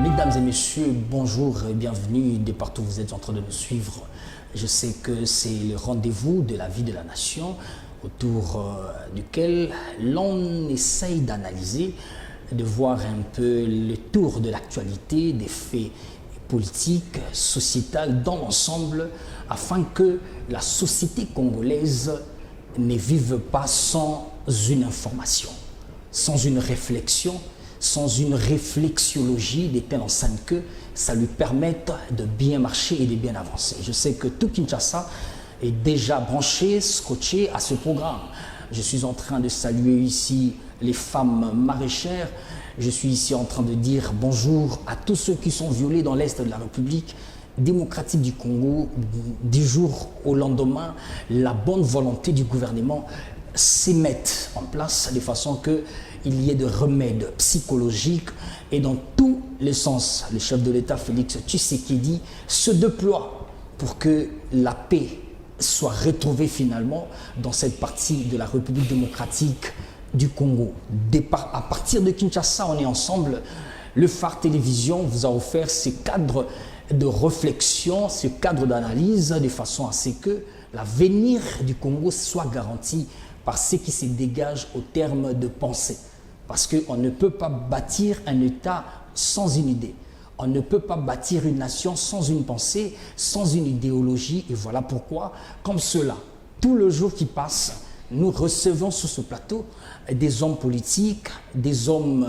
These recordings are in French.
Mesdames et messieurs, bonjour et bienvenue de partout où vous êtes en train de nous suivre. Je sais que c'est le rendez-vous de la vie de la nation autour duquel l'on essaye d'analyser, de voir un peu le tour de l'actualité, des faits politiques, sociétales dans l'ensemble, afin que la société congolaise ne vive pas sans une information, sans une réflexion, sans une réflexiologie de telle enceinte que ça lui permette de bien marcher et de bien avancer. Je sais que tout Kinshasa est déjà branché, scotché à ce programme. Je suis en train de saluer ici les femmes maraîchères. Je suis ici en train de dire bonjour à tous ceux qui sont violés dans l'Est de la République démocratique du Congo. Du jour au lendemain, la bonne volonté du gouvernement s'y mette en place de façon qu'il y ait des remèdes psychologiques et dans tous les sens. Le chef de l'État, Félix Tshisekedi, se déploie pour que la paix soit retrouvée finalement dans cette partie de la République démocratique du Congo. À partir de Kinshasa, on est ensemble. Le Phare Télévision vous a offert ces cadres de réflexion, ce cadre d'analyse, de façon à ce que l'avenir du Congo soit garanti par ce qui se dégage au terme de pensée. Parce qu'on ne peut pas bâtir un État sans une idée. On ne peut pas bâtir une nation sans une pensée, sans une idéologie. Et voilà pourquoi, comme cela, tout le jour qui passe, nous recevons sur ce plateau des hommes politiques, des hommes,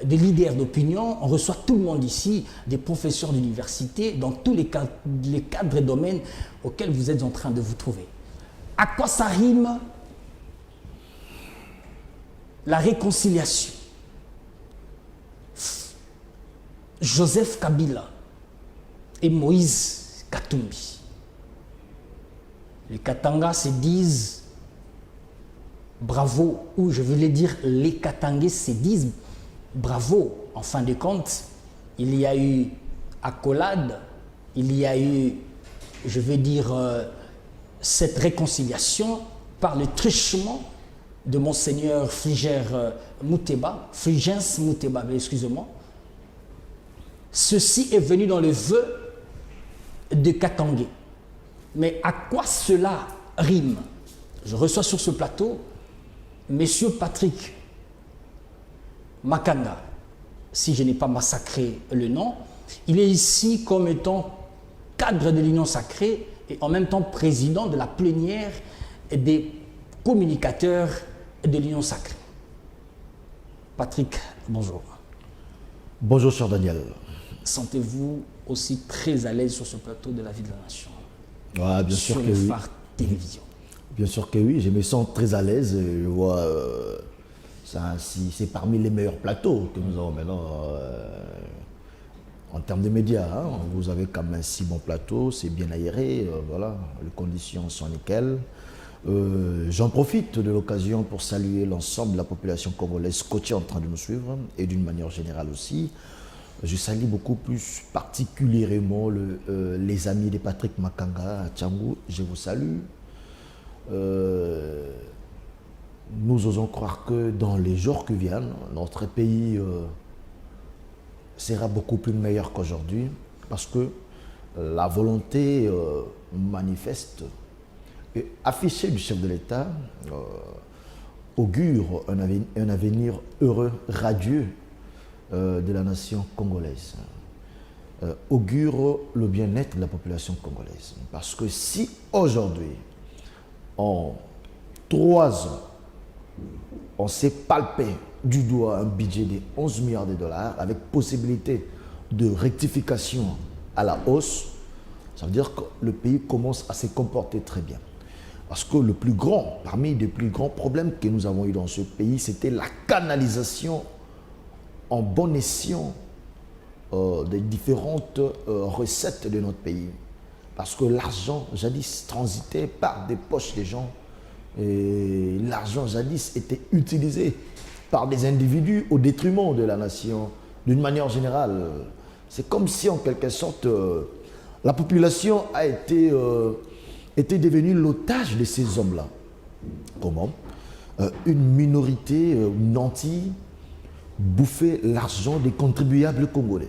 des leaders d'opinion. On reçoit tout le monde ici, des professeurs d'université, dans tous les cadres et domaines auxquels vous êtes en train de vous trouver. À quoi ça rime la réconciliation? Joseph Kabila et Moïse Katumbi. Les Katanga se disent bravo, ou je voulais dire les Katangais se disent bravo. En fin de compte, il y a eu accolade, il y a eu, je veux dire, cette réconciliation par le truchement de Monseigneur Fulgens Muteba, excusez-moi. Ceci est venu dans le vœu de Katangais. Mais à quoi cela rime? Je reçois sur ce plateau Monsieur Patrick Makanga, si je n'ai pas massacré le nom. Il est ici comme étant cadre de l'Union sacrée et en même temps président de la plénière des communicateurs de l'Union sacrée. Patrick, bonjour. Bonjour, cher Daniel. Sentez-vous aussi très à l'aise sur ce plateau de la vie de la nation? Ouais, bien sûr sur que le oui. Phare Télévision. Bien sûr que oui, je me sens très à l'aise. Je vois, c'est parmi les meilleurs plateaux que nous avons maintenant en termes de médias. Hein. Vous avez quand même un si bon plateau, c'est bien aéré, voilà, les conditions sont nickel. J'en profite de l'occasion pour saluer l'ensemble de la population congolaise scotchée en train de nous suivre et d'une manière générale aussi. Je salue beaucoup plus particulièrement les amis de Patrick Makanga à Tchangou. Je vous salue. Nous osons croire que dans les jours qui viennent, notre pays sera beaucoup plus meilleur qu'aujourd'hui parce que la volonté manifeste et affichée du chef de l'État augure un avenir heureux, radieux de la nation congolaise, augure le bien-être de la population congolaise. Parce que si aujourd'hui, en 3 ans, on s'est palpé du doigt un budget de 11 milliards de dollars avec possibilité de rectification à la hausse, ça veut dire que le pays commence à se comporter très bien. Parce que le plus grand, parmi les plus grands problèmes que nous avons eu dans ce pays, c'était la canalisation en bon escient des différentes recettes de notre pays. Parce que l'argent, jadis, transitait par des poches des gens. Et l'argent, jadis, était utilisé par des individus au détriment de la nation. D'une manière générale, c'est comme si, en quelque sorte, la population a était devenue l'otage de ces hommes-là. Comment? une minorité nantie bouffer l'argent des contribuables congolais.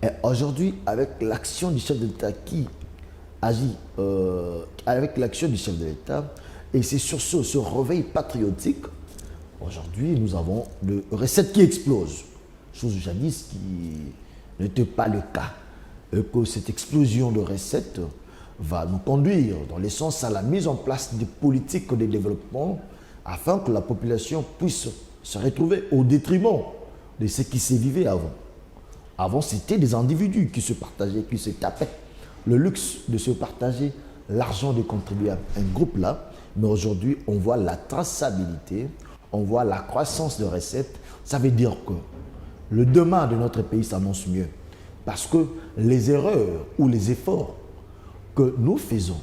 Et aujourd'hui, avec l'action du chef de l'État qui agit, avec l'action du chef de l'État, et c'est sur ce réveil patriotique, aujourd'hui, nous avons des recettes qui explosent. Chose jadis qui n'était pas le cas. Et que cette explosion de recettes va nous conduire dans le sens à la mise en place des politiques de développement afin que la population puisse se retrouver au détriment de ce qui se vivait avant. Avant, c'était des individus qui se partageaient, qui se tapaient le luxe de se partager l'argent des contribuables. Un groupe là, mais aujourd'hui, on voit la traçabilité, on voit la croissance de recettes. Ça veut dire que le demain de notre pays s'annonce mieux. Parce que les erreurs ou les efforts que nous faisons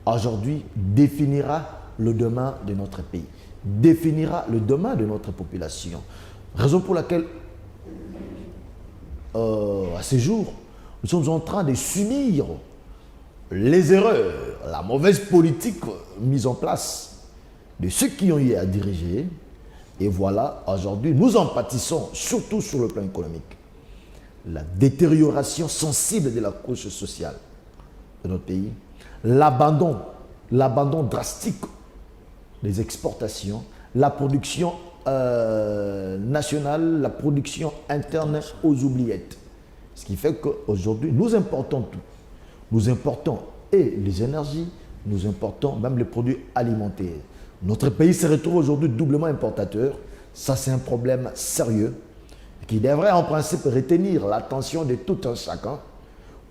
aujourd'hui définira le demain de notre pays, définira le demain de notre population. Raison pour laquelle, à ce jour, nous sommes en train de subir les erreurs, la mauvaise politique mise en place de ceux qui ont eu à diriger. Et voilà, aujourd'hui, nous en pâtissons, surtout sur le plan économique. La détérioration sensible de la couche sociale de notre pays, l'abandon drastique des exportations, la production nationale, la production interne aux oubliettes. Ce qui fait qu'aujourd'hui, nous importons tout. Nous importons et les énergies, nous importons même les produits alimentaires. Notre pays se retrouve aujourd'hui doublement importateur. Ça, c'est un problème sérieux qui devrait en principe retenir l'attention de tout un chacun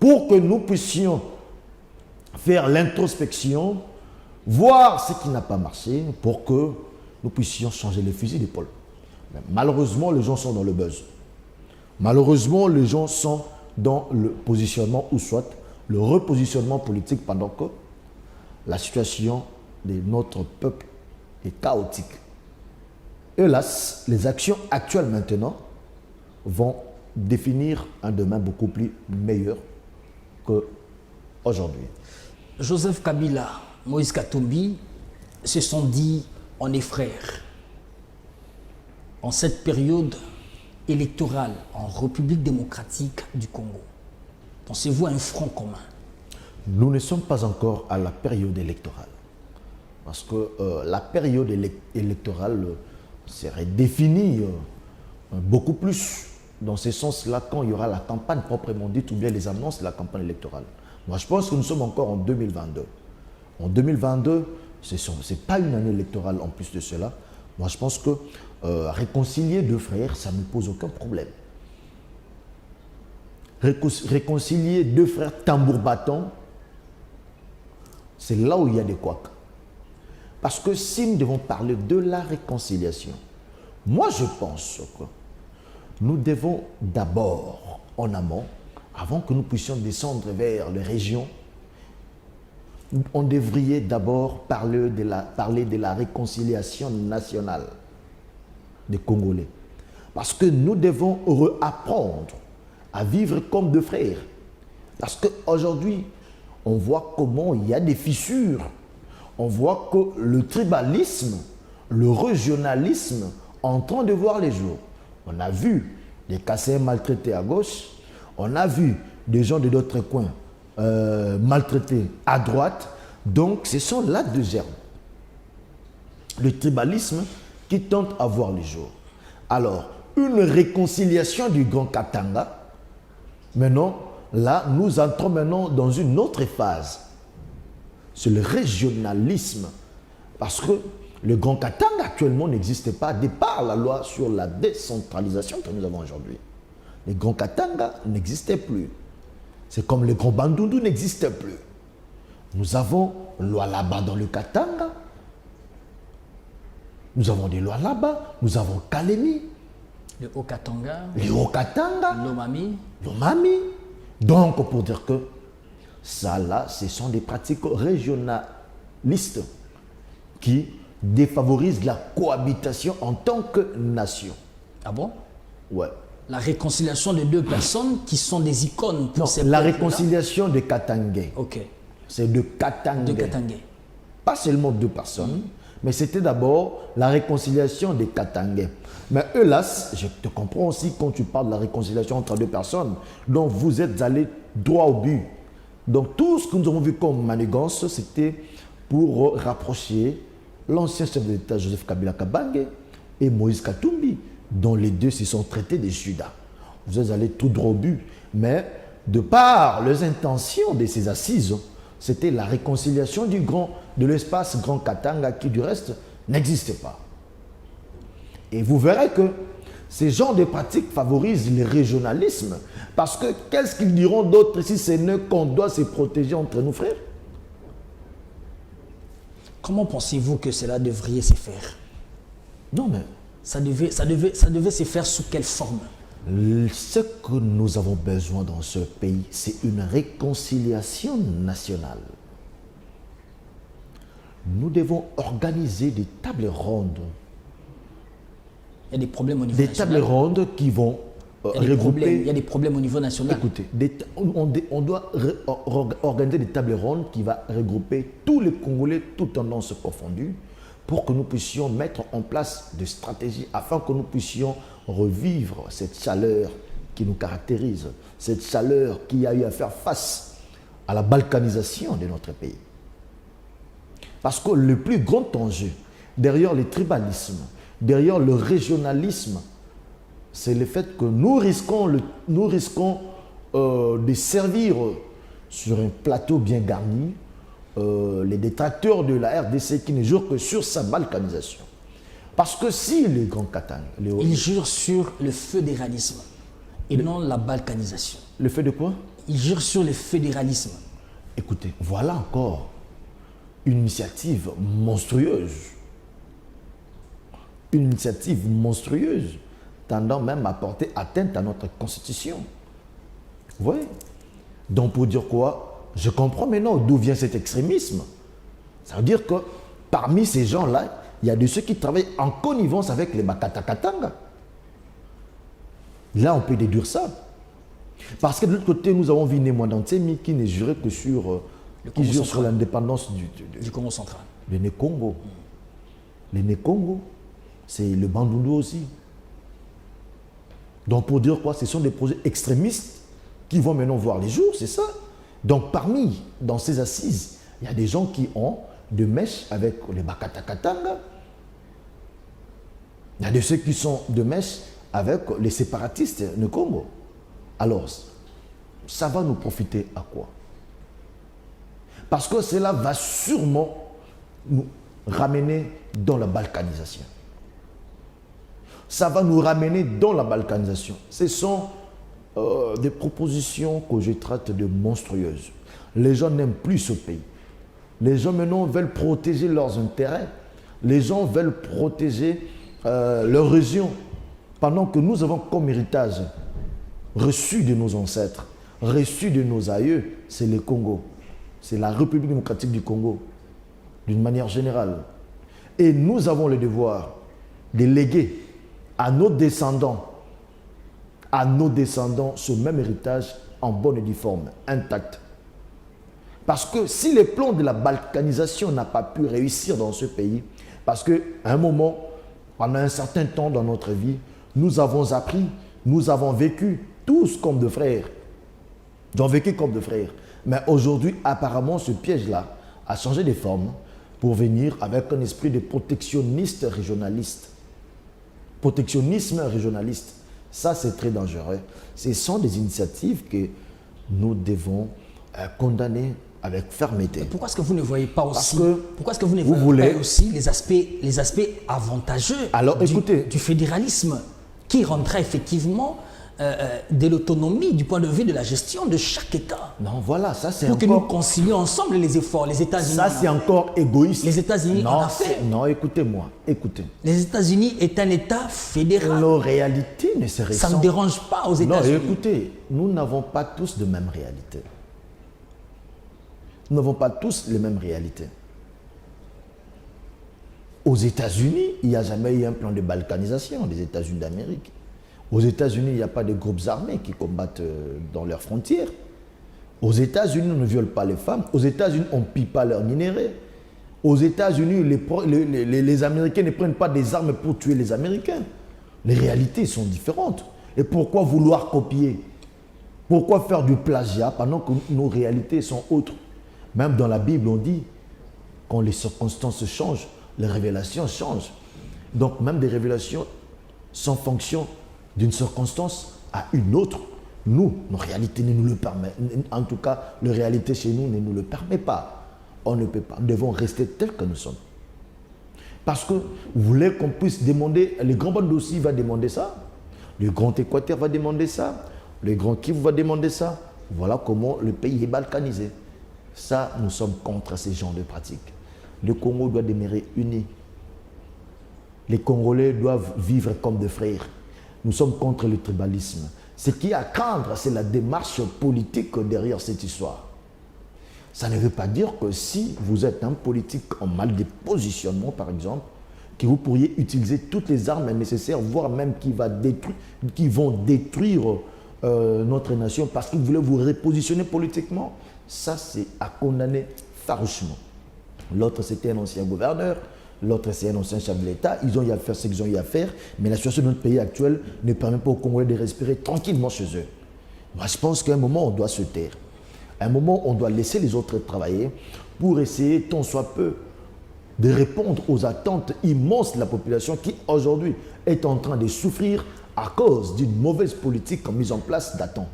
pour que nous puissions faire l'introspection, voir ce qui n'a pas marché pour que nous puissions changer les fusils d'épaule. Malheureusement, les gens sont dans le buzz. Malheureusement, les gens sont dans le positionnement ou soit le repositionnement politique pendant que la situation de notre peuple est chaotique. Hélas, les actions actuelles maintenant vont définir un demain beaucoup plus meilleur qu'aujourd'hui. Joseph Kabila, Moïse Katumbi se sont dit on est frères. En cette période électorale en République démocratique du Congo, pensez-vous à un front commun? Nous ne sommes pas encore à la période électorale. Parce que la période électorale serait définie beaucoup plus dans ce sens-là quand il y aura la campagne proprement dite ou bien les annonces de la campagne électorale. Moi, je pense que nous sommes encore en 2022. En 2022, ce n'est pas une année électorale en plus de cela. Moi, je pense que réconcilier deux frères, ça ne pose aucun problème. Réconcilier deux frères tambour-bâton, c'est là où il y a des couacs. Parce que si nous devons parler de la réconciliation, moi je pense que nous devons d'abord, en amont, avant que nous puissions descendre vers les régions, on devrait d'abord parler de la réconciliation nationale des Congolais. Parce que nous devons apprendre à vivre comme deux frères. Parce qu'aujourd'hui, on voit comment il y a des fissures. On voit que le tribalisme, le régionalisme en train de voir les jours. On a vu des Kassaïens maltraités à gauche, on a vu des gens de d'autres coins maltraités à droite. Donc, ce sont là deux germes. Le tribalisme qui tente à voir les jours. Alors, une réconciliation du Grand Katanga. Maintenant, là, nous entrons maintenant dans une autre phase. C'est le régionalisme. Parce que le Grand Katanga actuellement n'existe pas, de par la loi sur la décentralisation que nous avons aujourd'hui. Le Grand Katanga n'existait plus. C'est comme le Grand Bandundu n'existe plus. Nous avons loi là-bas dans le Katanga. Nous avons des lois là-bas. Nous avons Kalemi. Le Haut-Katanga. Le Haut-Katanga. Lomami. Lomami. Donc, pour dire que ça, là, ce sont des pratiques régionalistes qui défavorisent la cohabitation en tant que nation. Ah bon? Ouais. La réconciliation de deux personnes qui sont des icônes pour ces la peuples-là. réconciliation de Katangais. Ok. C'est de Katangais. De Katangais. Pas seulement deux personnes, Mais c'était d'abord la réconciliation des Katangais. Mais hélas, je te comprends aussi quand tu parles de la réconciliation entre deux personnes, donc vous êtes allés droit au but. Donc tout ce que nous avons vu comme manigance, c'était pour rapprocher l'ancien chef de l'État Joseph Kabila Kabange et Moïse Katumbi, dont les deux se sont traités des Judas. Vous êtes allés tout droit au but. Mais de par les intentions de ces assises, c'était la réconciliation de l'espace Grand Katanga qui du reste n'existait pas. Et vous verrez que ces genres de pratiques favorisent le régionalisme parce que qu'est-ce qu'ils diront d'autres si ce n'est qu'on doit se protéger entre nous frères? Comment pensez-vous que cela devrait se faire? Non mais ça devait se faire sous quelle forme? Ce que nous avons besoin dans ce pays, c'est une réconciliation nationale. Nous devons organiser des tables rondes. Il y a des problèmes au niveau national. Des tables rondes qui vont regrouper... Il y a des problèmes au niveau national. Écoutez, on doit organiser des tables rondes qui vont regrouper tous les Congolais, toutes tendances confondues, pour que nous puissions mettre en place des stratégies afin que nous puissions revivre cette chaleur qui nous caractérise, cette chaleur qui a eu à faire face à la balkanisation de notre pays. Parce que le plus grand enjeu, derrière le tribalisme, derrière le régionalisme, c'est le fait que nous risquons de servir sur un plateau bien garni les détracteurs de la RDC qui ne jurent que sur sa balkanisation. Parce que si les grands Katanga... Ils jurent sur le fédéralisme et non la balkanisation. Le fait de quoi? Ils jurent sur le fédéralisme. Écoutez, voilà encore une initiative monstrueuse. Une initiative monstrueuse, tendant même à porter atteinte à notre constitution. Vous voyez? Donc pour dire quoi? Je comprends maintenant d'où vient cet extrémisme. Ça veut dire que parmi ces gens-là, il y a de ceux qui travaillent en connivence avec les Bakata Katanga. Là, on peut déduire ça. Parce que de l'autre côté, nous avons vu Némoidan Tsemi qui ne jurait que sur l'indépendance du Congo central. Le Né-Congo. Le Né-Congo, c'est le Bandundu aussi. Donc pour dire quoi? Ce sont des projets extrémistes qui vont maintenant voir les jours, c'est ça. Donc dans ces assises, il y a des gens qui ont de mèches avec les Bakata Katanga. Il y a de ceux qui sont de mèches avec les séparatistes du Congo. Alors, ça va nous profiter à quoi? Parce que cela va sûrement nous ramener dans la balkanisation. Ça va nous ramener dans la balkanisation. Ce sont des propositions que je traite de monstrueuses. Les gens n'aiment plus ce pays. Les gens maintenant veulent protéger leurs intérêts. Les gens veulent protéger leur région. Pendant que nous avons comme héritage reçu de nos ancêtres, reçu de nos aïeux, c'est le Congo. C'est la République démocratique du Congo, d'une manière générale. Et nous avons le devoir de léguer à nos descendants ce même héritage en bonne et due forme, intact. Parce que si le plan de la balkanisation n'a pas pu réussir dans ce pays, parce qu'à un moment, pendant un certain temps dans notre vie, nous avons appris, nous avons vécu tous comme de frères. Nous avons vécu comme de frères. Mais aujourd'hui, apparemment, ce piège-là a changé de forme pour venir avec un esprit de protectionniste régionaliste. Protectionnisme régionaliste. Ça, c'est très dangereux. Ce sont des initiatives que nous devons condamner avec fermeté. Pourquoi est-ce que vous ne voyez pas aussi, pourquoi est-ce que vous ne vous voyez pas aussi les aspects avantageux du fédéralisme qui rendrait effectivement de l'autonomie du point de vue de la gestion de chaque État? Non, voilà, ça c'est pour que nous concilions ensemble les efforts. Les États-Unis. Ça c'est encore égoïste. Les États-Unis en a fait. Non, écoutez-moi, écoutez. Les États-Unis est un État fédéral. Nos réalités ne se ressemblent. Ça ne dérange pas aux États-Unis. Non, écoutez, nous n'avons pas tous de même réalité. Nous n'avons pas tous les mêmes réalités. Aux États-Unis, il n'y a jamais eu un plan de balkanisation des États-Unis d'Amérique. Aux États-Unis, il n'y a pas de groupes armés qui combattent dans leurs frontières. Aux États-Unis, on ne viole pas les femmes. Aux États-Unis, on ne pille pas leurs minéraux. Aux États-Unis, les Américains ne prennent pas des armes pour tuer les Américains. Les réalités sont différentes. Et pourquoi vouloir copier? Pourquoi faire du plagiat pendant que nos réalités sont autres? Même dans la Bible, on dit, quand les circonstances changent, les révélations changent. Donc même des révélations sont fonction d'une circonstance à une autre. Nous, nos réalités ne nous le permettent. En tout cas, la réalité chez nous ne nous le permet pas. On ne peut pas. Nous devons rester tels que nous sommes. Parce que vous voulez qu'on puisse demander, le Grand Bande aussi va demander ça, le Grand Équateur va demander ça, le Grand Kivu va demander ça. Voilà comment le pays est balkanisé. Ça, nous sommes contre ces genres de pratiques. Le Congo doit demeurer uni. Les Congolais doivent vivre comme des frères. Nous sommes contre le tribalisme. Ce qui est à craindre, c'est la démarche politique derrière cette histoire. Ça ne veut pas dire que si vous êtes un politique en mal de positionnement, par exemple, que vous pourriez utiliser toutes les armes nécessaires, voire même qui vont détruire notre nation parce que vous voulez vous repositionner politiquement. Ça, c'est à condamner farouchement. L'autre, c'était un ancien gouverneur. L'autre, c'est un ancien chef de l'État. Ils ont eu à faire ce qu'ils ont eu à faire. Mais la situation de notre pays actuel ne permet pas aux Congolais de respirer tranquillement chez eux. Moi, je pense qu'à un moment, on doit se taire. À un moment, on doit laisser les autres travailler pour essayer, tant soit peu, de répondre aux attentes immenses de la population qui, aujourd'hui, est en train de souffrir à cause d'une mauvaise politique mise en place d'antan.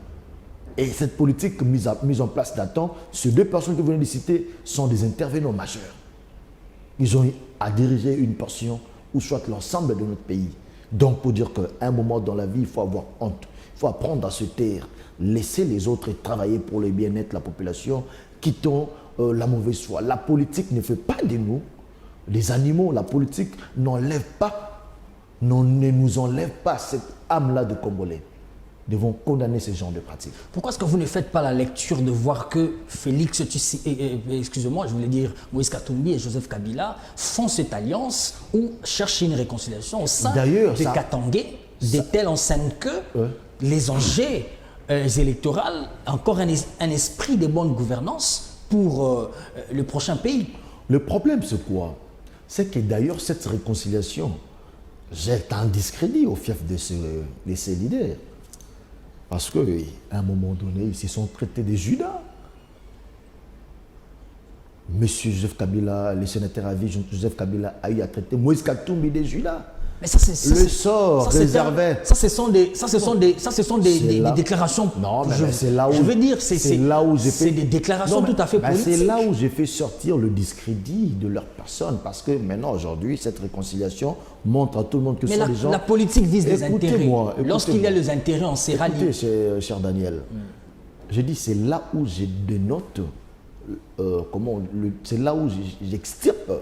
Et cette politique mise en place d'antan, ces deux personnes que vous venez de citer sont des intervenants majeurs. Ils ont à diriger une portion ou soit l'ensemble de notre pays. Donc, pour dire qu'à un moment dans la vie, il faut avoir honte. Il faut apprendre à se taire. Laisser les autres travailler pour le bien-être de la population. Quittons la mauvaise foi. La politique ne fait pas de nous les animaux. La politique n'enlève pas, ne nous enlève pas cette âme-là de Congolais. Nous devons condamner ce genre de pratiques. Pourquoi est-ce que vous ne faites pas la lecture de voir que Félix excusez-moi, je voulais dire Moïse Katumbi et Joseph Kabila font cette alliance ou cherchent une réconciliation au sein de Katangé, de telle enceinte que les enjeux électoraux, encore un esprit de bonne gouvernance pour le prochain pays. Le problème, c'est quoi? C'est que d'ailleurs, cette réconciliation jette un discrédit au fief de ces leaders. Parce qu'à un moment donné, ils se sont traités de Judas. Monsieur Joseph Kabila, le sénateur à vie, Joseph Kabila a eu à traiter Moïse Katumbi de Judas. Mais ça, le sort réservé. Ça, ce sont des déclarations. Non, mais c'est là où. Je veux dire, c'est là où j'ai fait. C'est des déclarations tout à fait politiques. C'est là où j'ai fait sortir le discrédit de leur personne. Parce que maintenant, aujourd'hui, cette réconciliation montre à tout le monde que ce sont des gens. La politique vise les intérêts. Lorsqu'il y a les intérêts, on s'est rallié. Écoutez, cher Daniel, j'ai dit, c'est là où je dénote. C'est là où j'extirpe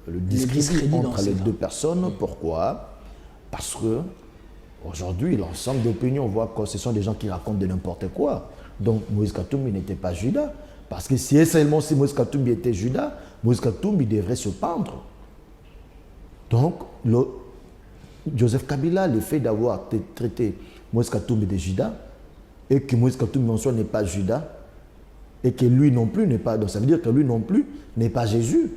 le discrédit entre les deux personnes. Pourquoi? Parce que aujourd'hui, l'ensemble des opinions voit que ce sont des gens qui racontent de n'importe quoi. Donc Moïse Katumbi n'était pas Judas. Parce que si seulement si Moïse Katumbi était Judas, Moïse Katumbi devrait se pendre. Donc Joseph Kabila, le fait d'avoir traité Moïse Katumbi de Judas et que Moïse Katumbi en soi n'est pas Judas, et que lui non plus n'est pas. Donc ça veut dire que lui non plus n'est pas Jésus.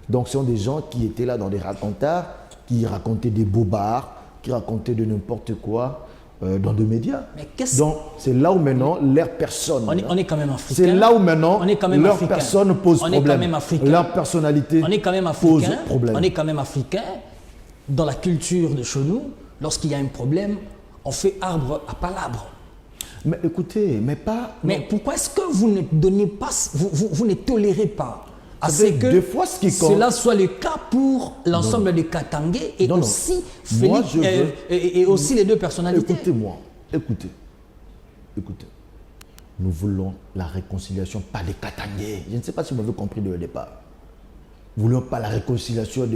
Donc ce sont des gens qui étaient là dans des racontards, qui racontaient des bobards, qui racontaient de n'importe quoi dans des médias. Donc c'est là où maintenant leur personne. On est quand même africain. C'est là où maintenant leur personne pose problème. On est quand même africain. Leur personnalité pose problème. On est quand même africain. Dans la culture de chez nous, lorsqu'il y a un problème, on fait arbre à palabre. Mais écoutez, mais pas... Mais pourquoi est-ce que vous ne donnez pas, vous ne tolérez pas à ce que cela soit le cas pour l'ensemble des Katangé et aussi Félix et aussi les deux personnalités? Écoutez. Nous voulons la réconciliation, pas des Katangé. Je ne sais pas si vous m'avez compris dès le départ. Nous ne voulons pas la réconciliation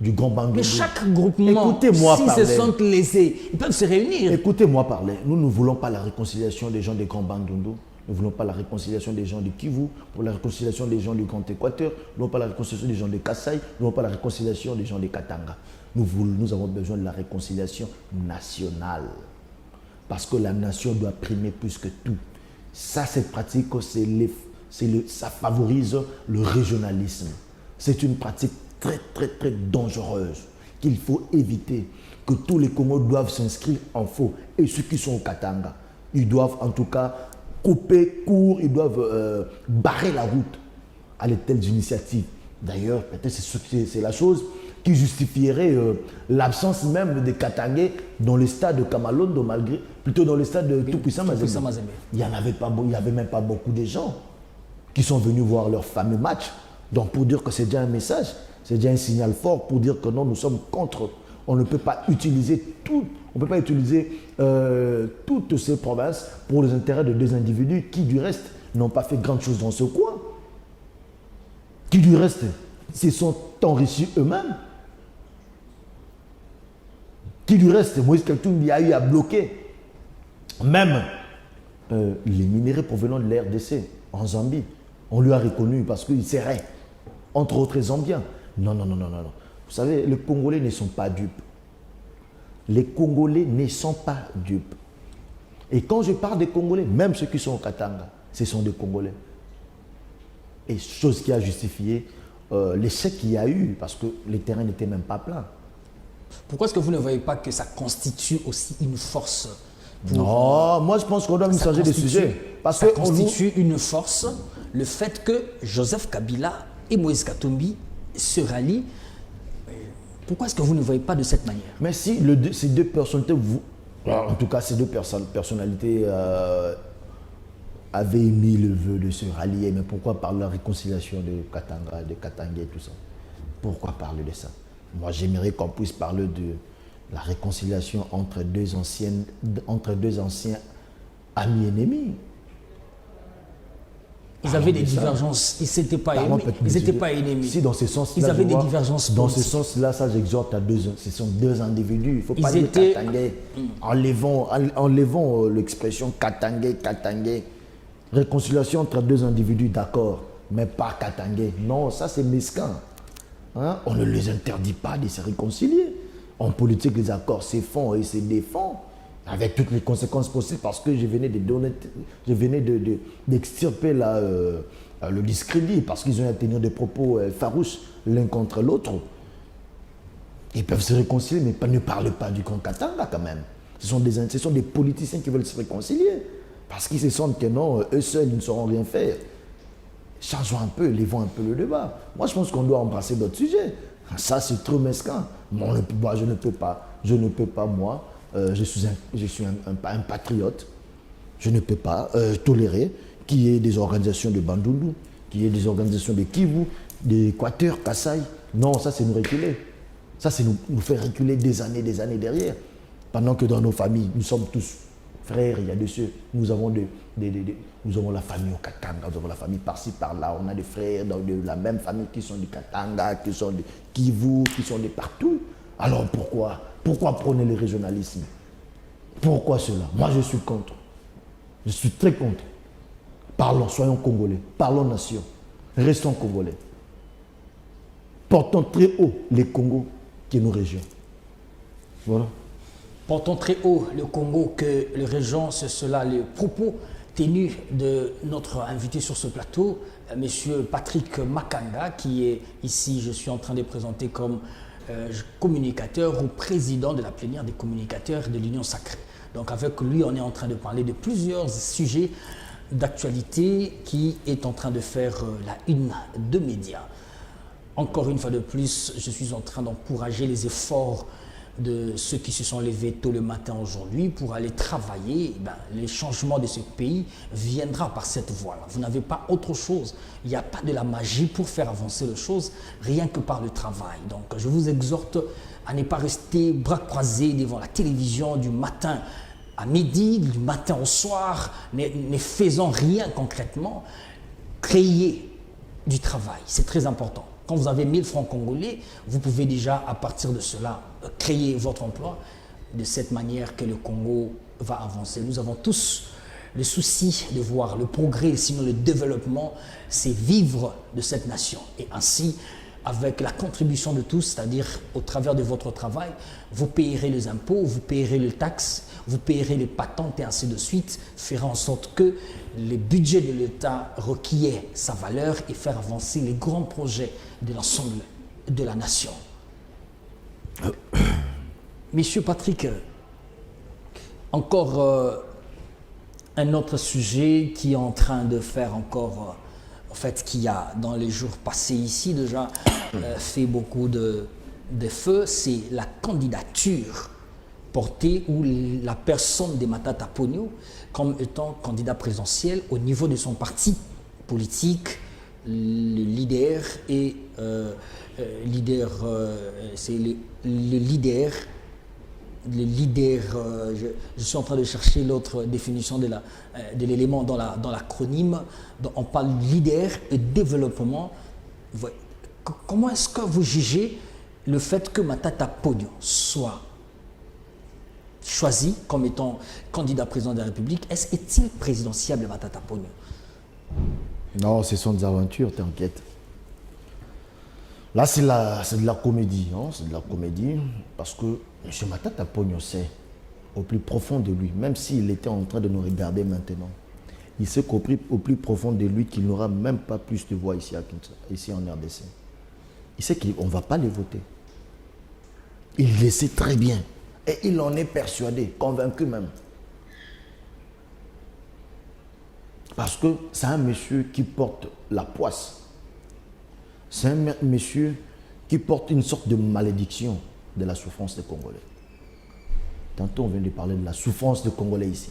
du Grand Bandundu. Mais chaque groupement, s'ils se sentent lésés, ils peuvent se réunir. Écoutez-moi parler. Nous ne voulons pas la réconciliation des gens des Grands Bandundu. Nous ne voulons pas la réconciliation des gens du Kivu, pour la réconciliation des gens du Grand Équateur. Nous ne voulons pas la réconciliation des gens de Kasaï. Nous ne voulons pas la réconciliation des gens de Katanga. Nous avons besoin de la réconciliation nationale. Parce que la nation doit primer plus que tout. Ça, cette pratique, ça favorise le régionalisme. C'est une pratique très, très, très dangereuse qu'il faut éviter, que tous les Congos doivent s'inscrire en faux. Et ceux qui sont au Katanga, ils doivent en tout cas couper court, ils doivent barrer la route à de telles initiatives. D'ailleurs, peut-être c'est la chose qui justifierait l'absence même des Katangais dans le stade de Kamalondo, plutôt dans le stade de Tout-Puissant Mazembe. Il n'y avait même pas beaucoup de gens qui sont venus voir leur fameux match. Donc pour dire que c'est déjà un message, c'est déjà un signal fort pour dire que non, nous sommes contre. On ne peut pas utiliser toutes ces provinces pour les intérêts de deux individus qui, du reste, n'ont pas fait grand chose dans ce coin. Qui, du reste, se sont enrichis eux-mêmes. Qui, du reste, Moïse Katumbi a eu à bloquer même les minéraux provenant de la RDC en Zambie. On lui a reconnu parce qu'il serrait, entre autres Zambiens. Non. Vous savez, les Congolais ne sont pas dupes. Les Congolais ne sont pas dupes. Et quand je parle des Congolais, même ceux qui sont au Katanga, ce sont des Congolais. Et chose qui a justifié l'échec qu'il y a eu, parce que les terrains n'étaient même pas pleins. Pourquoi est-ce que vous ne voyez pas que ça constitue aussi une force Non, moi je pense qu'on doit nous changer de sujet. Parce que ça constitue une force, le fait que Joseph Kabila et Moïse Katumbi se rallient. Pourquoi est-ce que vous ne voyez pas de cette manière? Mais si ces deux personnalités, en tout cas ces deux personnalités avaient émis le vœu de se rallier, mais pourquoi parler de la réconciliation de Katanga, de Katanga et tout ça? Pourquoi parler de ça? Moi j'aimerais qu'on puisse parler de la réconciliation entre deux anciens amis ennemis. Ils avaient des divergences, ils n'étaient pas ennemis. Si dans ce sens-là, ils avaient des divergences. Dans ce sens-là, ça j'exhorte ce sont deux individus. Il ne faut pas dire Katangais. Enlevons l'expression Katangais. Réconciliation entre deux individus, d'accord, mais pas Katangais. Non, ça c'est mesquin. Hein? On ne les interdit pas de se réconcilier. En politique, les accords se font et se défendent, avec toutes les conséquences possibles, parce que je venais d'extirper le discrédit, parce qu'ils ont à tenir des propos farouches l'un contre l'autre. Ils peuvent se réconcilier, mais ne parlent pas du camp Katanga quand même. Ce sont des politiciens qui veulent se réconcilier, parce qu'ils se sentent que non, eux seuls, ils ne sauront rien faire. Changeons un peu, élevons un peu le débat. Moi, je pense qu'on doit embrasser d'autres sujets. Ça, c'est trop mesquin. Moi, je ne peux pas, moi, je suis un patriote. Je ne peux pas tolérer qu'il y ait des organisations de Bandundu, qu'il y ait des organisations de Kivu, d'Équateur, Kassai. Non, ça, c'est nous reculer. Ça, c'est nous faire reculer des années derrière. Pendant que dans nos familles, nous sommes tous frères, il y a de ceux, nous avons la famille au Katanga, nous avons la famille par-ci, par-là, on a des frères de la même famille qui sont du Katanga, qui sont de Kivu, qui sont de partout. Alors pourquoi prôner le régionalisme? Pourquoi cela? Moi je suis contre. Je suis très contre. Parlons, soyons Congolais, parlons nation, restons Congolais. Portons très haut les Congos qui est nos régions. Voilà. Portons très haut le Congo que les régions, c'est cela, les propos tenus de notre invité sur ce plateau, M. Patrick Makanga, qui est ici, je suis en train de présenter comme communicateur ou président de la plénière des communicateurs de l'Union Sacrée. Donc avec lui, on est en train de parler de plusieurs sujets d'actualité qui est en train de faire la une de médias. Encore une fois de plus, je suis en train d'encourager les efforts de ceux qui se sont levés tôt le matin aujourd'hui pour aller travailler. Les changements de ce pays viendra par cette voie-là. Vous n'avez pas autre chose. Il n'y a pas de la magie pour faire avancer les choses, rien que par le travail. Donc je vous exhorte à ne pas rester bras croisés devant la télévision du matin à midi, du matin au soir, ne faisant rien concrètement. Créez du travail, c'est très important. Quand vous avez 1000 francs congolais, vous pouvez déjà, à partir de cela, créer votre emploi de cette manière que le Congo va avancer. Nous avons tous le souci de voir le progrès, sinon le développement, c'est vivre de cette nation. Et ainsi, avec la contribution de tous, c'est-à-dire au travers de votre travail, vous payerez les impôts, vous payerez les taxes, vous payerez les patentes et ainsi de suite, faire en sorte que le budget de l'État requiert sa valeur et faire avancer les grands projets de l'ensemble de la nation. Monsieur Patrick, encore un autre sujet qui est en train de faire encore, en fait, qui a dans les jours passés ici déjà fait beaucoup de feu, c'est la candidature portée ou la personne de Matata Ponyo comme étant candidat présidentiel au niveau de son parti politique, le leader et c'est le leader. Je suis en train de chercher l'autre définition de l'élément dans l'acronyme. On parle leader et développement. Comment est-ce que vous jugez le fait que Matata Ponyo soit choisi comme étant candidat président de la République? Est-il présidentiable, Matata Ponyo? Non, ce sont des aventures, t'inquiète. Là, c'est de la comédie, hein? C'est de la comédie, parce que M. Matata Ponyo sait, au plus profond de lui, même s'il était en train de nous regarder maintenant, il sait qu'au plus profond de lui qu'il n'aura même pas plus de voix ici en RDC. Il sait qu'on ne va pas les voter. Il le sait très bien. Et il en est persuadé, convaincu même. Parce que c'est un monsieur qui porte la poisse. C'est un monsieur qui porte une sorte de malédiction de la souffrance des Congolais. Tantôt, on vient de parler de la souffrance des Congolais ici.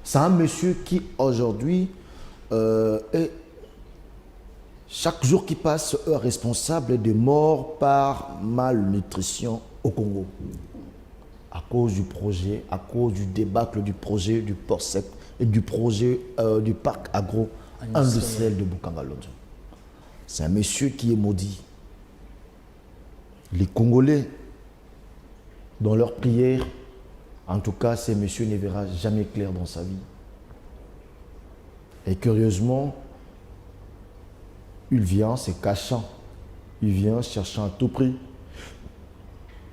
C'est un monsieur qui, aujourd'hui, est, chaque jour qui passe, est responsable de morts par malnutrition au Congo. À cause du projet, à cause du débâcle du projet du port sec et du projet du parc agro-industriel de Bukanga-Lodjo. C'est un monsieur qui est maudit. Les Congolais, dans leur prière, en tout cas, ce monsieur ne verra jamais clair dans sa vie. Et curieusement, il vient se cachant. Il vient cherchant à tout prix,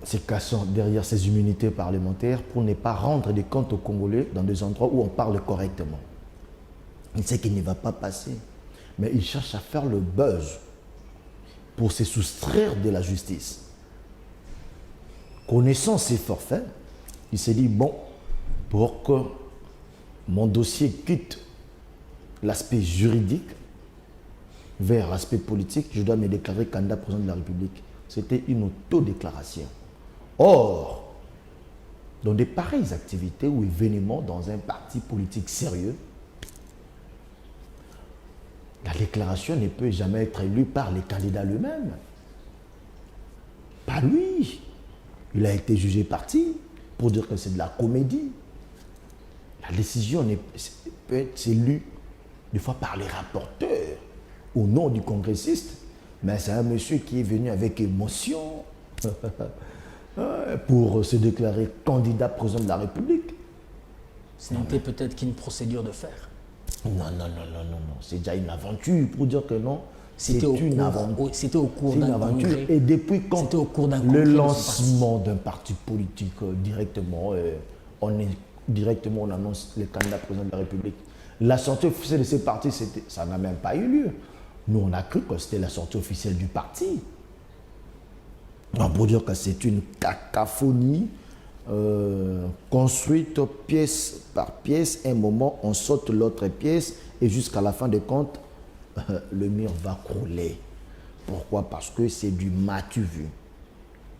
se cachant derrière ses immunités parlementaires pour ne pas rendre des comptes aux Congolais dans des endroits où on parle correctement. Il sait qu'il ne va pas passer, mais il cherche à faire le buzz pour se soustraire de la justice. Connaissant ses forfaits, il s'est dit, bon, pour que mon dossier quitte l'aspect juridique vers l'aspect politique, je dois me déclarer candidat président de la République. C'était une autodéclaration. Or, dans de pareilles activités ou événements dans un parti politique sérieux, la déclaration ne peut jamais être lue par les candidats eux-mêmes. Pas lui. Il a été jugé parti pour dire que c'est de la comédie. La décision peut être lue des fois par les rapporteurs au nom du congressiste, mais c'est un monsieur qui est venu avec émotion pour se déclarer candidat président de la République. Ce n'était peut-être qu'une procédure de faire. Non. C'est déjà une aventure pour dire que non. C'était au cours d'un congrès. Et depuis quand le lancement d'un parti politique directement, on annonce le candidat président de la République. La sortie officielle de ces partis, ça n'a même pas eu lieu. Nous, on a cru que c'était la sortie officielle du parti. Non, pour dire que c'est une cacophonie construite pièce par pièce. Un moment, on saute l'autre pièce et jusqu'à la fin des comptes, le mur va crouler. Pourquoi? Parce que c'est du matu vu.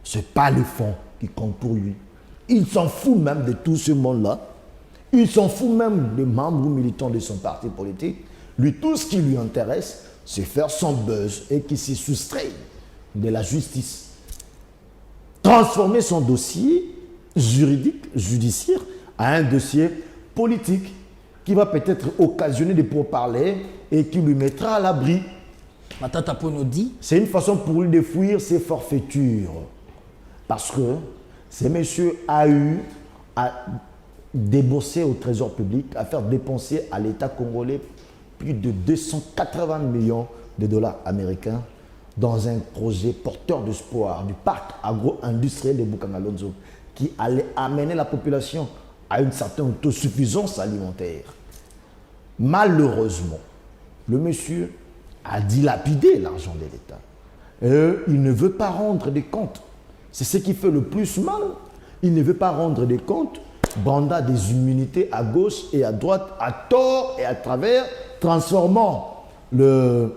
Ce n'est pas le fond qui compte pour lui. Il s'en fout même de tout ce monde-là. Il s'en fout même des membres ou militants de son parti politique. Lui, tout ce qui lui intéresse, c'est faire son buzz et qu'il s'y soustrait de la justice. Transformer son dossier juridique, judiciaire, à un dossier politique qui va peut-être occasionner des pourparlers et qui lui mettra à l'abri. Matata Ponyo dit, c'est une façon pour lui de fuir ses forfaitures. Parce que ce monsieur a eu à débourser au trésor public, à faire dépenser à l'État congolais plus de 280 millions de dollars américains dans un projet porteur d'espoir du parc agro-industriel de Bukangalonzo qui allait amener la population à une certaine autosuffisance alimentaire. Malheureusement, le monsieur a dilapidé l'argent de l'État. Et il ne veut pas rendre des comptes. C'est ce qui fait le plus mal. Il ne veut pas rendre des comptes, brandant des immunités à gauche et à droite, à tort et à travers, transformant les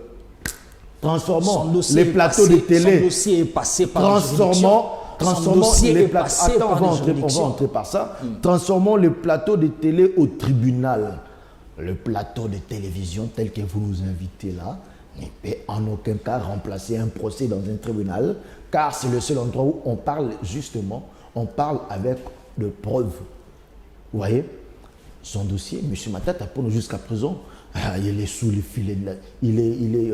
plateaux de télé. Son dossier est passé par transformant les plateaux. Attends, on va entrer par ça. Transformant les plateaux de télé au tribunal. Le plateau de télévision tel que vous nous invitez là ne peut en aucun cas remplacer un procès dans un tribunal, car c'est le seul endroit où on parle justement, on parle avec de preuves. Vous voyez, son dossier, M. Matata Ponyo jusqu'à présent, il est sous les filets, il est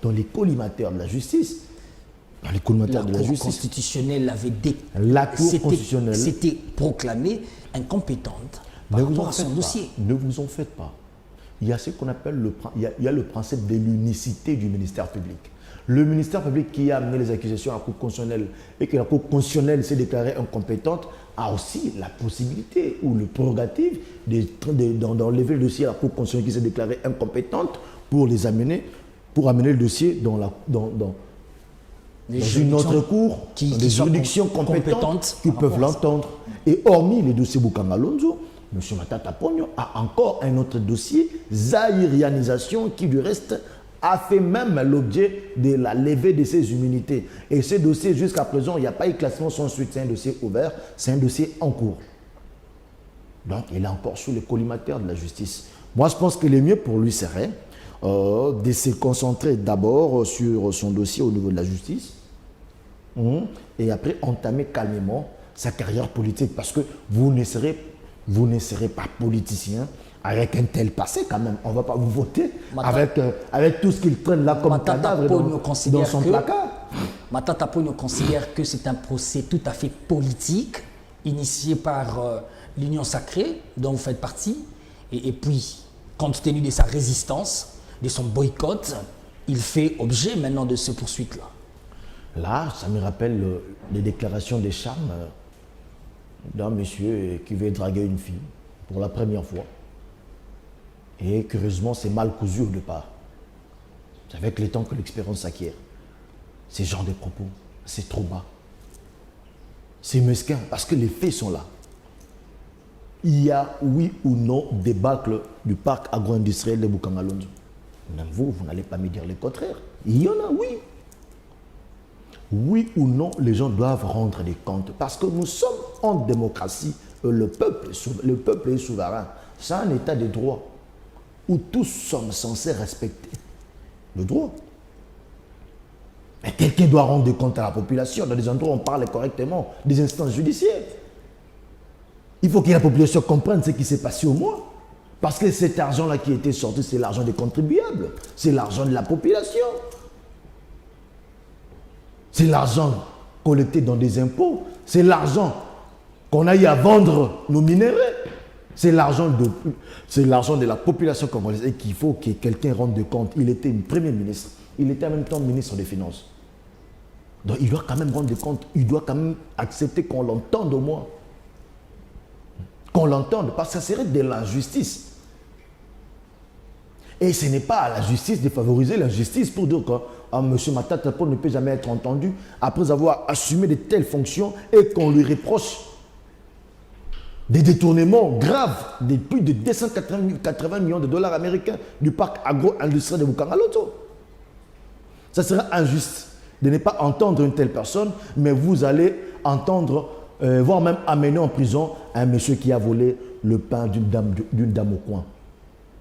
dans les collimateurs de la justice. Dans les collimateurs de la justice. Constitutionnelle avait la Cour constitutionnelle s'était proclamée incompétente par rapport à son dossier. Ne vous en faites pas. Il y a ce qu'on appelle le principe de l'unicité du ministère public. Le ministère public qui a amené les accusations à la Cour constitutionnelle et que la Cour constitutionnelle s'est déclarée incompétente a aussi la possibilité ou le prérogative d'enlever le dossier à la Cour constitutionnelle qui s'est déclarée incompétente pour amener le dossier dans une autre cour, des juridictions compétentes qui peuvent l'entendre. Et hormis les dossiers Bukangalonzo, M. Matata Ponyo a encore un autre dossier, zaïrianisation, qui du reste a fait même l'objet de la levée de ses immunités. Et ce dossier, jusqu'à présent, il n'y a pas eu classement sans suite. C'est un dossier ouvert, c'est un dossier en cours. Donc, il est encore sous les collimateurs de la justice. Moi, je pense que le mieux pour lui serait de se concentrer d'abord sur son dossier au niveau de la justice et après entamer calmement sa carrière politique, parce que vous ne serez pas politicien avec un tel passé quand même. On ne va pas vous voter avec tout ce qu'il traîne là comme cadavre dans son placard. Matata Ponyo considère que c'est un procès tout à fait politique, initié par l'Union Sacrée, dont vous faites partie, et puis, compte tenu de sa résistance, de son boycott, il fait objet maintenant de ce poursuite-là. Là, ça me rappelle les déclarations des charmes d'un monsieur qui veut draguer une fille pour la première fois. Et curieusement, c'est mal cousu au départ. C'est avec le temps que l'expérience s'acquiert. Ces genres de propos, c'est trop bas. C'est mesquin, parce que les faits sont là. Il y a, oui ou non, débâcle du parc agro-industriel de Bukangalonzo. Même vous n'allez pas me dire le contraire. Il y en a, oui. Oui ou non, les gens doivent rendre des comptes. Parce que nous sommes en démocratie. Le peuple est souverain. C'est un état de droit où tous sommes censés respecter le droit. Mais quelqu'un doit rendre des comptes à la population. Dans des endroits où on parle correctement des instances judiciaires. Il faut que la population comprenne ce qui s'est passé au mois. Parce que cet argent-là qui était sorti, c'est l'argent des contribuables. C'est l'argent de la population. C'est l'argent collecté dans des impôts. C'est l'argent qu'on a eu à vendre nos minéraux. C'est l'argent de la population congolaise. Et qu'il faut que quelqu'un rende de compte. Il était un premier ministre. Il était en même temps ministre des Finances. Donc il doit quand même rendre de compte. Il doit quand même accepter qu'on l'entende au moins. Qu'on l'entende. Parce que ça serait de l'injustice. Et ce n'est pas à la justice de favoriser l'injustice pour dire que M. Matata Ponyo ne peut jamais être entendu après avoir assumé de telles fonctions et qu'on lui reproche des détournements graves de plus de 280 millions de dollars américains du parc agro-industriel de Bukangalonzo. Ça serait injuste de ne pas entendre une telle personne, mais vous allez entendre, voire même amener en prison un monsieur qui a volé le pain d'une dame au coin.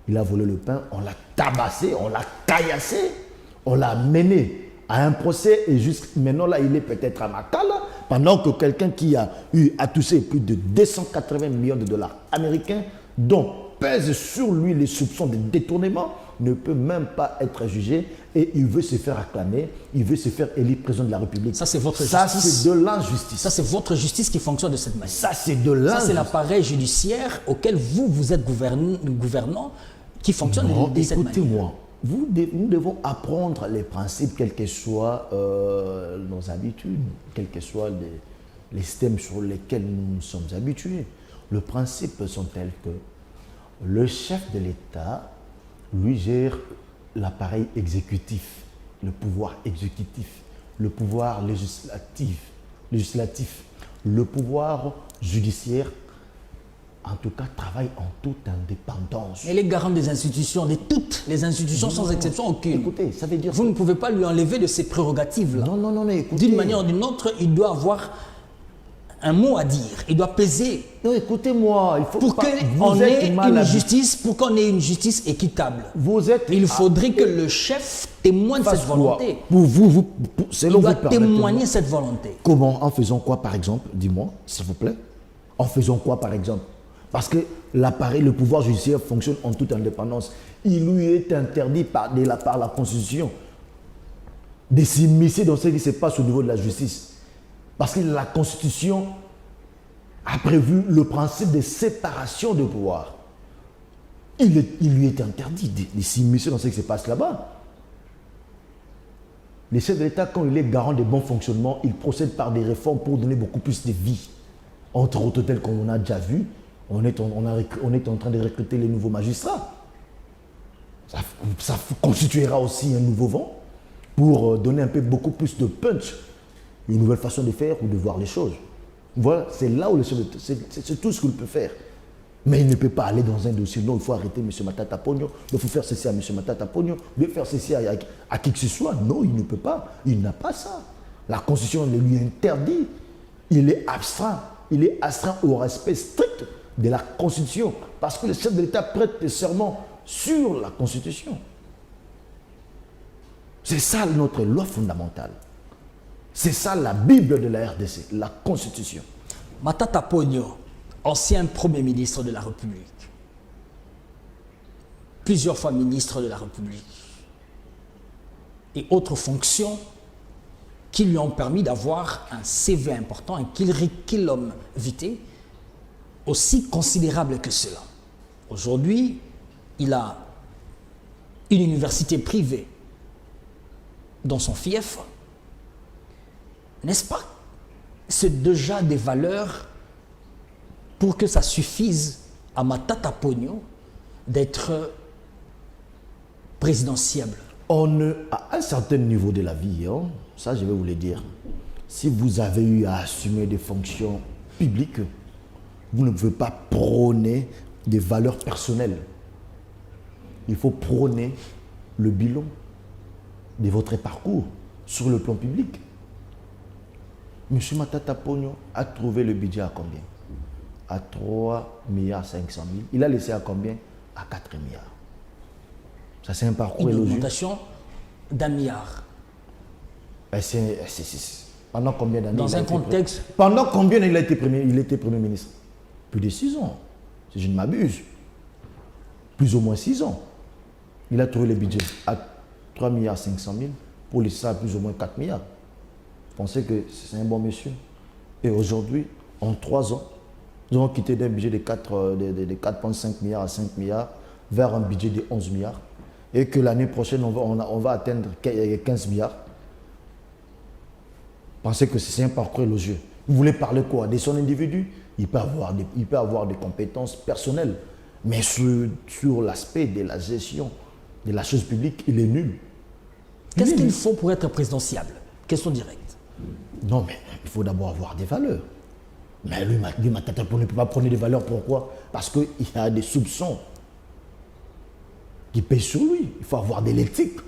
Il a volé le pain, on l'a tabassé, on l'a caillassé, on l'a mené à un procès et jusqu'à maintenant là, il est peut-être à Makala, pendant que quelqu'un qui a eu à toucher plus de 280 millions de dollars américains, dont pèsent sur lui les soupçons de détournement, ne peut même pas être jugé et il veut se faire acclamer, il veut se faire élire président de la République. Ça, c'est votre justice. Ça, c'est de l'injustice. Ça, c'est votre justice qui fonctionne de cette manière. Ça, c'est de l'injustice. Ça, c'est l'appareil judiciaire auquel vous êtes gouvernant qui fonctionne de cette manière. Écoutez-moi, nous devons apprendre les principes, quelles que soient nos habitudes, quels que soient les systèmes sur lesquels nous sommes habitués. Les principes sont tels que le chef de l'État, lui, gère l'appareil exécutif, le pouvoir exécutif, le pouvoir législatif, le pouvoir judiciaire, en tout cas, travaille en toute indépendance. Et les garants des institutions, de toutes les institutions, sans exception aucune. Écoutez, ça veut dire... Vous ne pouvez pas lui enlever de ses prérogatives-là. Non, mais écoutez... D'une manière ou d'une autre, il doit avoir un mot à dire. Il doit peser. Non, écoutez-moi, il faut pour qu'on ait une justice, pour qu'on ait une justice équitable. Il faudrait que le chef témoigne cette volonté. Il doit témoigner cette volonté. Comment? En faisant quoi, par exemple? Dis-moi, s'il vous plaît. En faisant quoi, par exemple? Parce que l'appareil, le pouvoir judiciaire fonctionne en toute indépendance. Il lui est interdit par la Constitution de s'immiscer dans ce qui se passe au niveau de la justice. Parce que la Constitution a prévu le principe de séparation de pouvoir. Il lui est interdit de s'immiscer dans ce qui se passe là-bas. Le chef de l'État, quand il est garant de bon fonctionnement, il procède par des réformes pour donner beaucoup plus de vie. Entre autres, tel qu'on a déjà vu, on est en train de recruter les nouveaux magistrats. Ça constituera aussi un nouveau vent pour donner un peu beaucoup plus de punch, une nouvelle façon de faire ou de voir les choses. Voilà, c'est là où c'est tout ce qu'il peut faire. Mais il ne peut pas aller dans un dossier. Non, il faut arrêter M. Matata Ponyo, il faut faire ceci à M. Matata Ponyo, il faut faire ceci à qui que ce soit. Non, il ne peut pas. Il n'a pas ça. La Constitution le lui interdit. Il est astreint. Il est astreint au respect strict de la Constitution. Parce que le chef de l'État prête le serment sur la Constitution. C'est ça notre loi fondamentale. C'est ça la Bible de la RDC, la Constitution. Matata Ponyo, ancien Premier ministre de la République, plusieurs fois ministre de la République, et autres fonctions qui lui ont permis d'avoir un CV important, un curriculum vitae aussi considérable que cela. Aujourd'hui, il a une université privée dans son fief. N'est-ce pas? C'est déjà des valeurs pour que ça suffise à Matata Ponyo d'être présidentiable. À un certain niveau de la vie, hein, ça je vais vous le dire, si vous avez eu à assumer des fonctions publiques, vous ne pouvez pas prôner des valeurs personnelles. Il faut prôner le bilan de votre parcours sur le plan public. M. Matata Ponyo a trouvé le budget à combien? À 3 milliards 500 000. Il a laissé à combien? À 4 milliards. Ça, c'est un parcours élogieux. Une augmentation d'1 milliard. Pendant combien d'années? Dans un contexte... Pendant combien il était Premier ministre? Plus de 6 ans, si je ne m'abuse. Plus ou moins 6 ans. Il a trouvé le budget à 3 milliards 500 000 pour laisser à plus ou moins 4 milliards. Vous pensez que c'est un bon monsieur? Et aujourd'hui, en 3 ans, nous avons quitté d'un budget de 4,5 milliards à 5 milliards vers un budget de 11 milliards. Et que l'année prochaine, on va atteindre 15 milliards. Pensez que c'est un parcours élogieux. Vous voulez parler quoi? De son individu? Il peut avoir des compétences personnelles. Mais sur l'aspect de la gestion de la chose publique, il est nul. Qu'est-ce qu'il faut pour être présidentiable? Question directe. Non, mais il faut d'abord avoir des valeurs. Mais lui, Matata Ponyo ne peut pas prendre des valeurs. Pourquoi? Parce qu'il a des soupçons qui pèsent sur lui. Il faut avoir de l'éthique.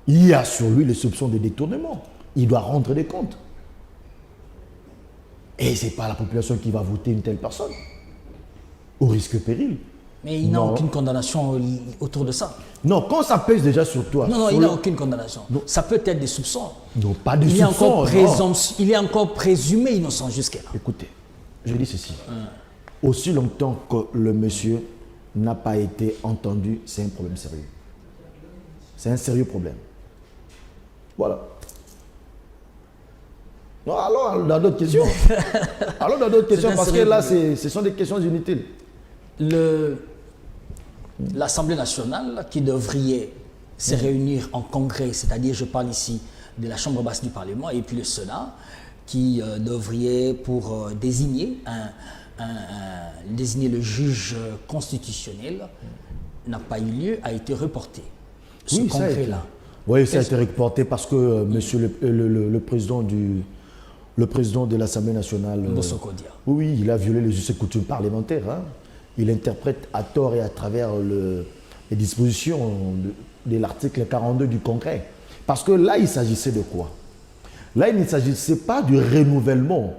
Il y a sur lui les soupçons de détournement. Il doit rendre des comptes. Et ce n'est pas la population qui va voter une telle personne. Au risque péril. Mais il n'a aucune condamnation autour de ça. Non, quand ça pèse déjà sur toi. Non, il n'a aucune condamnation. Non. Ça peut être des soupçons. Non, pas des soupçons. Il est encore présumé innocent jusqu'à là. Écoutez, je dis ceci. Aussi longtemps que le monsieur n'a pas été entendu, c'est un problème sérieux. C'est un sérieux problème. Voilà. Non, alors, on a d'autres questions. Alors, on a d'autres questions parce que là, ce sont des questions inutiles. L'Assemblée nationale qui devrait se réunir en congrès, c'est-à-dire je parle ici de la Chambre basse du Parlement et puis le Sénat, qui devrait pour désigner le juge constitutionnel, n'a pas eu lieu, a été reporté. Ce congrès-là. Oui, ça a été reporté parce que monsieur le président de l'Assemblée nationale, Mbosso Kodia. oui, il a violé les us et coutumes parlementaires. Hein. Il interprète à tort et à travers les dispositions de l'article 42 du Congrès. Parce que là, il s'agissait de quoi? Là, il ne s'agissait pas du renouvellement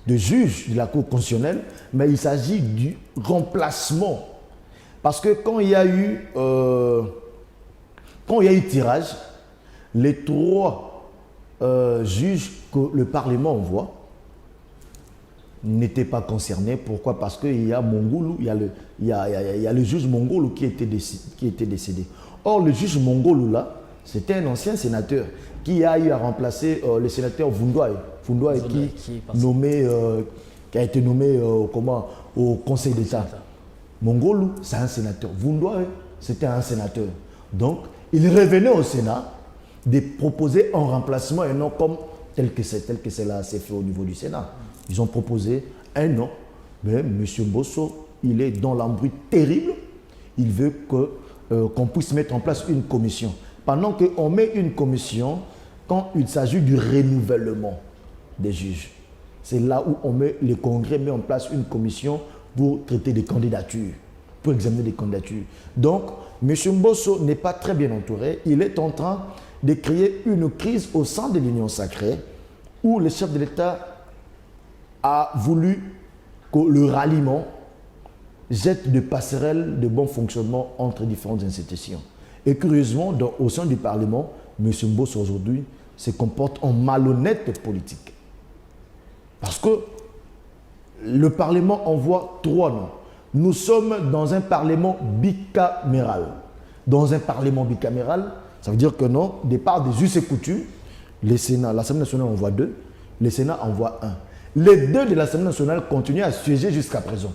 de juges de la Cour constitutionnelle, mais il s'agit du remplacement. Parce que quand il y a eu tirage, les 3 juges que le Parlement envoie n'étaient pas concernés. Pourquoi? Parce qu'il y a Mongoulou, il y a le juge Mongoulou qui était décédé. Or, le juge Mongoulou, là, c'était un ancien sénateur qui a eu à remplacer le sénateur Vundoy qui a été nommé au Conseil d'État. Mongolou, c'est un sénateur. Vundoy, c'était un sénateur. Donc, il revenait au Sénat de proposer un remplacement et non comme tel que cela s'est fait au niveau du Sénat. Ils ont proposé un nom, mais M. Mbosso, il est dans l'embrouille terrible. Il veut qu'on puisse mettre en place une commission. Pendant qu'on met une commission, quand il s'agit du renouvellement des juges, c'est là où le Congrès met en place une commission pour traiter des candidatures, pour examiner des candidatures. Donc, M. Mbosso n'est pas très bien entouré. Il est en train de créer une crise au sein de l'Union sacrée où le chef de l'État a voulu que le ralliement jette des passerelles de bon fonctionnement entre différentes institutions. Et curieusement, au sein du Parlement, M. Mbosso aujourd'hui se comporte en malhonnête politique. Parce que le Parlement envoie 3 noms. Nous sommes dans un Parlement bicaméral. Dans un Parlement bicaméral, ça veut dire que non, départ des us et coutumes, l'Assemblée nationale envoie 2, le Sénat envoie 1. Les 2 de l'Assemblée nationale continuent à siéger jusqu'à présent.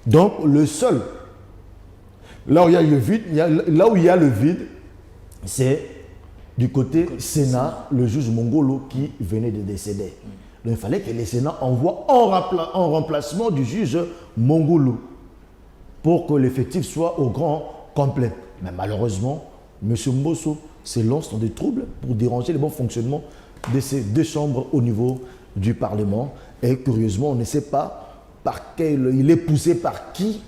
Donc, le seul, là où il y a le vide, c'est du côté Sénat, le juge Mongolo qui venait de décéder. Donc, il fallait que le Sénat envoie en remplacement du juge Mongolo pour que l'effectif soit au grand complet. Mais malheureusement, M. Mbosso se lance dans des troubles pour déranger le bon fonctionnement de ces 2 chambres au niveau du Parlement. Et curieusement, on ne sait pas il est poussé par qui,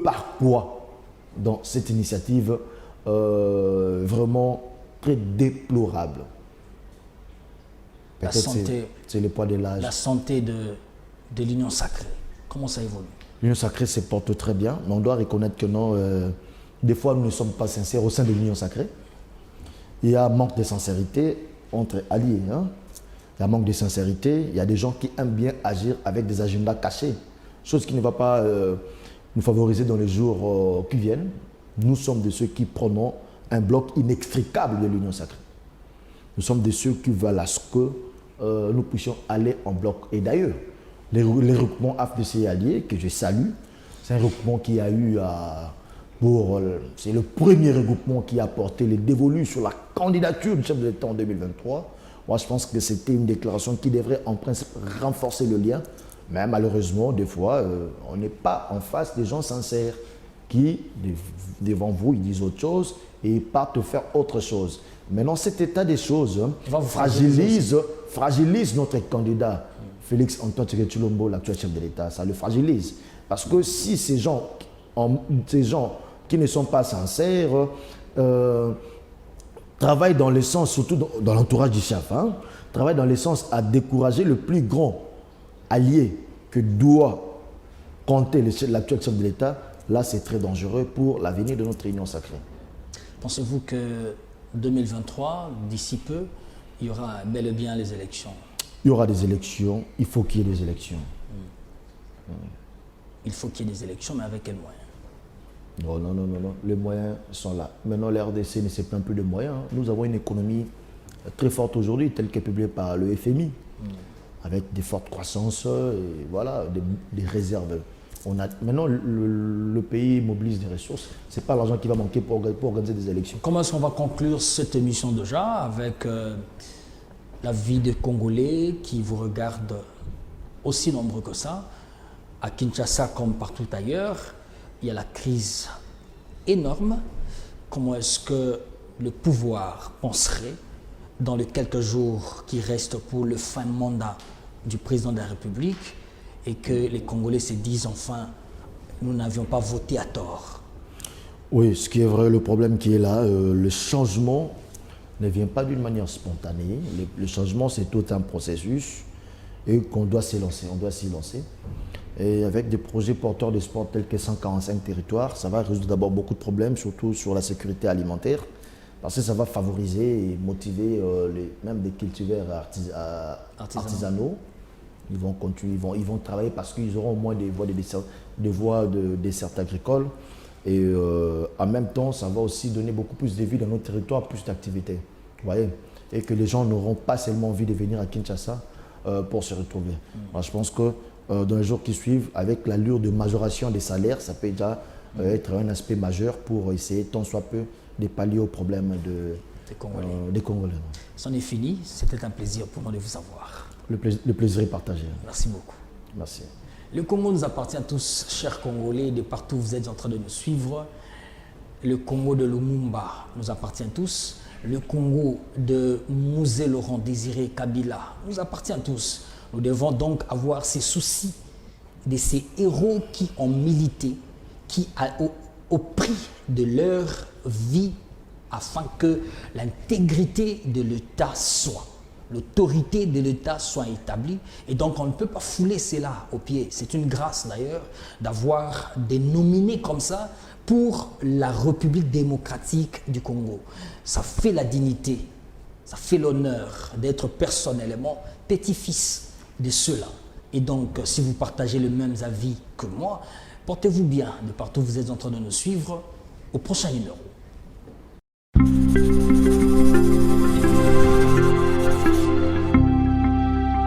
par quoi, dans cette initiative vraiment très déplorable. La santé, c'est le poids de l'âge. La santé de l'Union sacrée, comment ça évolue? L'Union sacrée se porte très bien, mais on doit reconnaître que non, des fois nous ne sommes pas sincères au sein de l'Union sacrée. Il y a un manque de sincérité entre alliés. Hein? Il y a un manque de sincérité. Il y a des gens qui aiment bien agir avec des agendas cachés. Chose qui ne va pas nous favoriser dans les jours qui viennent. Nous sommes de ceux qui prenons un bloc inextricable de l'Union sacrée. Nous sommes de ceux qui veulent à ce que nous puissions aller en bloc. Et d'ailleurs, les regroupements AFDC alliés, que je salue, c'est un regroupement qui a eu c'est le premier regroupement qui a porté les dévolus sur la candidature du chef de l'État en 2023. Moi, je pense que c'était une déclaration qui devrait en principe renforcer le lien. Mais malheureusement, des fois, on n'est pas en face des gens sincères qui, devant vous, ils disent autre chose et ils partent faire autre chose. Maintenant, cet état des choses fragilise notre candidat, Félix Antoine Tshisekedi Tshilombo, l'actuel chef de l'État. Ça le fragilise. Parce que si ces gens qui ne sont pas sincères travaillent dans le sens, surtout dans l'entourage du chef, travaillent dans le sens à décourager le plus grand allié que doit compter l'actuel chef de l'État, là c'est très dangereux pour l'avenir de notre union sacrée. Pensez-vous que 2023, d'ici peu, il y aura bel et bien les élections? Il y aura des élections, il faut qu'il y ait des élections. Il faut qu'il y ait des élections, mais avec quels moyens? Non, les moyens sont là. Maintenant, la RDC ne se plaint plus de moyens. Nous avons une économie très forte aujourd'hui, telle qu'est publiée par le FMI, avec des fortes croissances, et voilà, des réserves Maintenant, le pays mobilise des ressources. Ce n'est pas l'argent qui va manquer pour organiser des élections. Comment est-ce qu'on va conclure cette émission déjà avec la vie des Congolais qui vous regardent aussi nombreux que ça? À Kinshasa comme partout ailleurs, il y a la crise énorme. Comment est-ce que le pouvoir penserait, dans les quelques jours qui restent pour le fin mandat du président de la République, et que les Congolais se disent enfin, nous n'avions pas voté à tort? Oui, ce qui est vrai, le problème qui est là, le changement ne vient pas d'une manière spontanée. Le changement, c'est tout un processus et qu'on doit s'y lancer. On doit s'y lancer. Et avec des projets porteurs d'espoir tels que 145 territoires, ça va résoudre d'abord beaucoup de problèmes, surtout sur la sécurité alimentaire, parce que ça va favoriser et motiver même des cultivars artisanaux. Ils vont continuer, ils vont travailler parce qu'ils auront au moins des voies de dessert agricole. Et en même temps, ça va aussi donner beaucoup plus de vie dans nos territoires, plus d'activités. Vous voyez? Et que les gens n'auront pas seulement envie de venir à Kinshasa pour se retrouver. Alors, je pense que dans les jours qui suivent, avec l'allure de majoration des salaires, ça peut déjà être un aspect majeur pour essayer tant soit peu de pallier aux problèmes des Congolais. C'en est fini. C'était un plaisir pour moi de vous avoir. Le plaisir est partagé. Merci beaucoup. Merci. Le Congo nous appartient à tous, chers Congolais, de partout où vous êtes en train de nous suivre. Le Congo de Lumumba nous appartient à tous. Le Congo de Mouzé Laurent Désiré Kabila nous appartient à tous. Nous devons donc avoir ces soucis de ces héros qui ont milité, qui au prix de leur vie, afin que l'intégrité de l'État soit, l'autorité de l'État soit établie. Et donc on ne peut pas fouler cela aux pieds. C'est une grâce d'ailleurs d'avoir des nominés comme ça pour la République démocratique du Congo. Ça fait la dignité, ça fait l'honneur d'être personnellement petit-fils de ceux-là. Et donc, si vous partagez les mêmes avis que moi, portez-vous bien de partout où vous êtes en train de nous suivre. Au prochain numéro.